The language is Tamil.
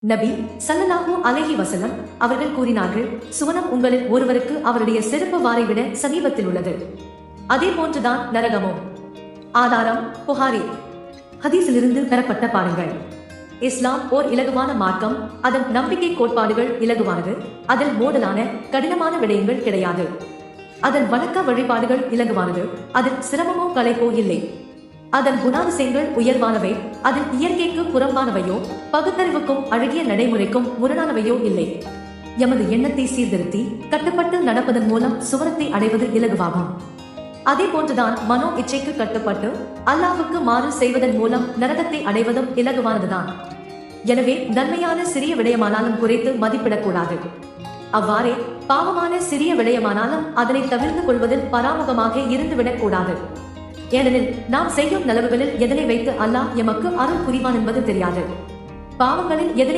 நபி ஸல்லல்லாஹு அலைஹி வஸல்லம் அவர்கள் கூறினார்கள், சுவனம் உங்களில் ஒருவருக்கு அவருடைய செருப்பு வாரை விட சமீபத்தில் உள்ளது, அதே போன்றுதான் நரகமும். ஆதாரம் புகாரி. ஹதீஸிலிருந்து பெறப்பட்ட பாருங்கள். இஸ்லாம் ஓர் இலகுவான மார்க்கம். அதன் நம்பிக்கை கோட்பாடுகள் இலகுவானது. அதில் மோதலான கடினமான விடயங்கள் கிடையாது. அதன் வணக்க வழிபாடுகள் இலகுவானது. அதில் சிரமமோ களைப்போ இல்லை. அதன் குணாதிசயங்கள் உயர்வானவை. அதில் இயற்கைக்கு புறம்பானவையோ பகுத்தறிவுக்கும் அழகிய நடைமுறைக்கும் முரணானவையோ இல்லை. எமது எண்ணத்தை சீர்திருத்தி கட்டுப்பட்டு நடப்பதன் மூலம் சுவனத்தை அடைவது இலகுவாகும். அதே போன்றுதான் மனோ இச்சைக்கு கட்டுப்பட்டு அல்லாஹ்வுக்கு மாறு செய்வதன் மூலம் நரகத்தை அடைவதும் இலகுவானதுதான். எனவே நன்மையான சிறிய விடயமானாலும் குறைத்து மதிப்பிடக்கூடாது. அவ்வாறே பாவமான சிறிய விடயமானாலும் அதனை தவிர்த்து கொள்வதில் பராமுகமாக இருந்துவிடக் கூடாது. ஏனெனில் நாம் செய்யும் நலவுகளில் எதனை வைத்து அல்லாஹ் எமக்கு அருள் புரிவான் என்பது தெரியாது. பாவங்களில் எதனை